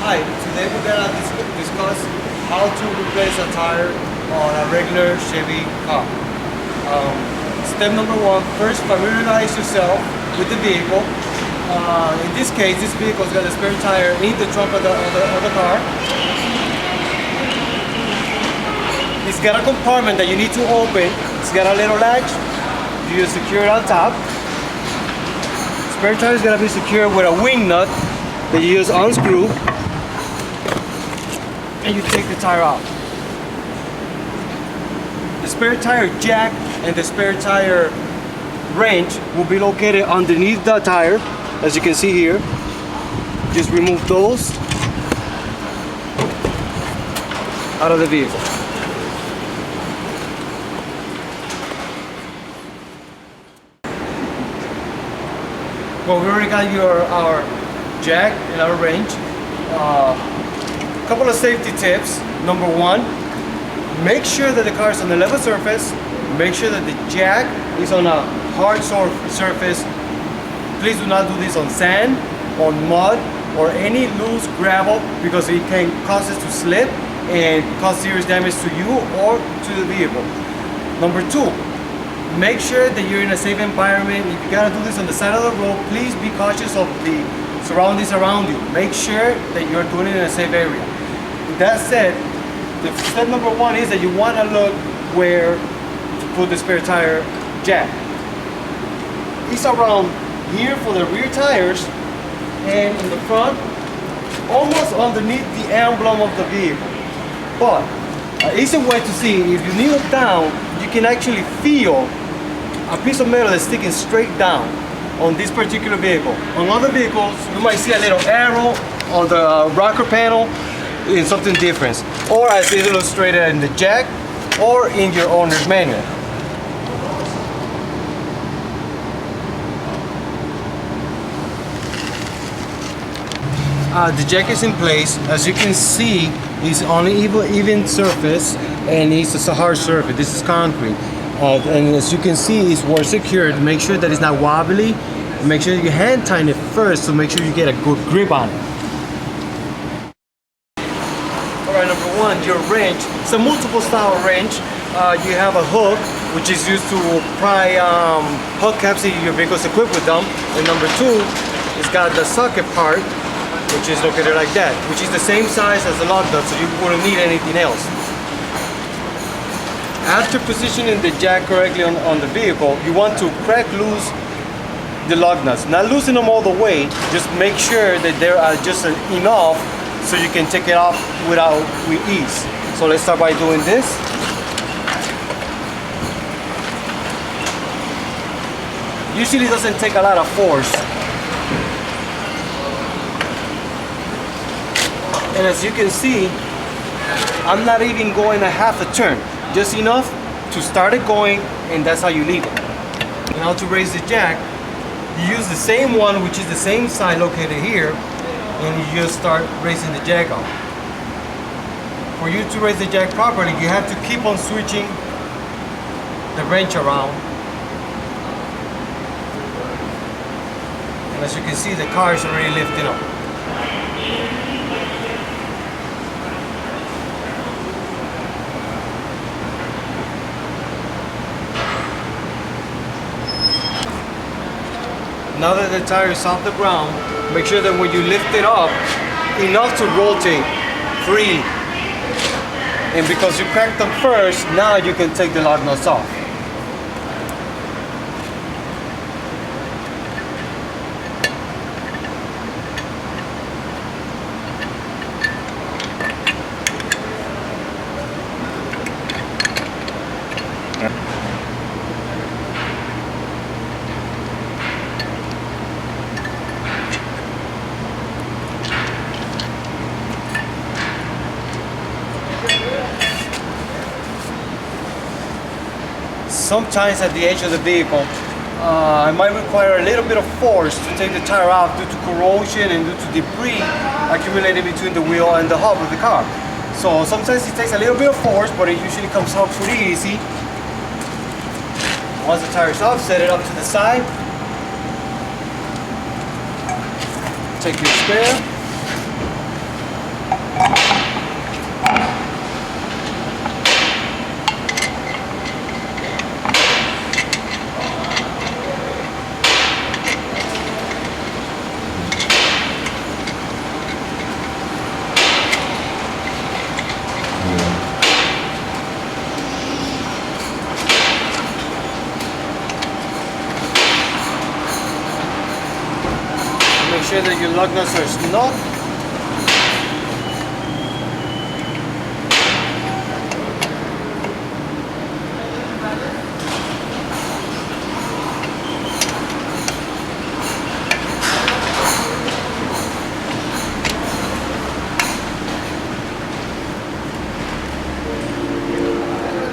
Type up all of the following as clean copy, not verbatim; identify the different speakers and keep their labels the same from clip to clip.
Speaker 1: Hi, today we're gonna discuss how to replace a tire on a regular Chevy car. Step number one, first familiarize yourself with the vehicle. In this case, this vehicle's got a spare tire in the trunk of the car. It's got a compartment that you need to open. It's got a little latch. You secure it on top. Spare tire is gonna be secured with a wing nut that you just unscrew, and you take the tire out. The spare tire jack and the spare tire wrench will be located underneath the tire, as you can see here. Just remove those out of the vehicle. Well, we already got our jack and our wrench. Couple of safety tips. Number one, make sure that the car is on a level surface. Make sure that the jack is on a hard surface. Please do not do this on sand, on mud, or any loose gravel, because it can cause it to slip and cause serious damage to you or to the vehicle. Number two, make sure that you're in a safe environment. If you gotta do this on the side of the road, please be cautious of the surroundings around you. Make sure that you're doing it in a safe area. With that said, the step number one is that you want to look where to put the spare tire jack. It's around here for the rear tires, and in the front, almost underneath the emblem of the vehicle. But an easy way to see, if you kneel down, you can actually feel a piece of metal that's sticking straight down on this particular vehicle. On other vehicles, you might see a little arrow on the rocker panel in something different, or as illustrated in the jack or in your owner's manual. The jack is in place. As you can see, it's on an even surface, and it's a hard surface. This is concrete. And as you can see, it's well secured. Make sure that it's not wobbly. Make sure you hand tighten it first to make sure you get a good grip on it. Alright, number one, your wrench. It's a multiple style wrench. You have a hook, which is used to pry hubcaps if your vehicle's equipped with them. And number two, it's got the socket part, which is located like that, which is the same size as the lug nut, so you wouldn't need anything else. After positioning the jack correctly on the vehicle, you want to crack loose the lug nuts. Not loosen them all the way, just make sure that there are just enough so you can take it off with ease. So let's start by doing this. Usually it doesn't take a lot of force. And as you can see, I'm not even going a half a turn. Just enough to start it going, and that's how you leave it. Now to raise the jack, you use the same one, which is the same side located here, and you just start raising the jack up. For you to raise the jack properly, you have to keep on switching the wrench around. And as you can see, the car is already lifting up. Now that the tire is off the ground, make sure that when you lift it up, enough to rotate freely. And because you cracked them first, now you can take the lug nuts off. Sometimes at the edge of the vehicle, it might require a little bit of force to take the tire off due to corrosion and due to debris accumulated between the wheel and the hub of the car. So sometimes it takes a little bit of force, but it usually comes out pretty easy. Once the tire is off, set it up to the side. Take your spare. lug nuts are snug.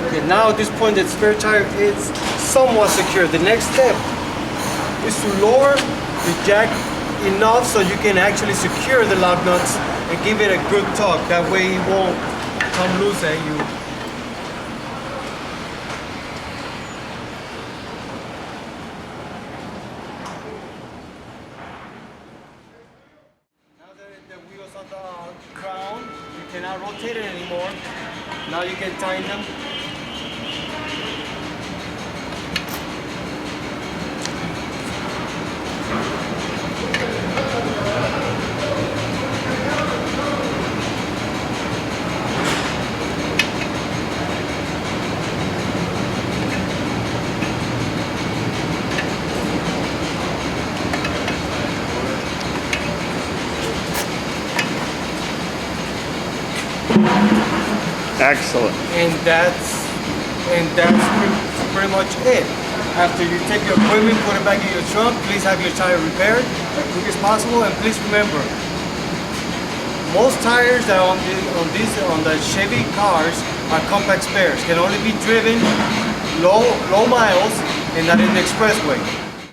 Speaker 1: Okay, now at this point the spare tire is somewhat secure. The next step is to lower the jack enough so you can actually secure the lug nuts and give it a good tug. That way it won't come loose at you. Now that the wheels on the crown, you cannot rotate it anymore. Now you can tighten them.
Speaker 2: Excellent.
Speaker 1: And that's pretty much it. After you take your equipment, put it back in your trunk, please have your tire repaired as quick as possible. And please remember, most tires that are on the Chevy cars are compact spares, can only be driven low miles and not in the expressway.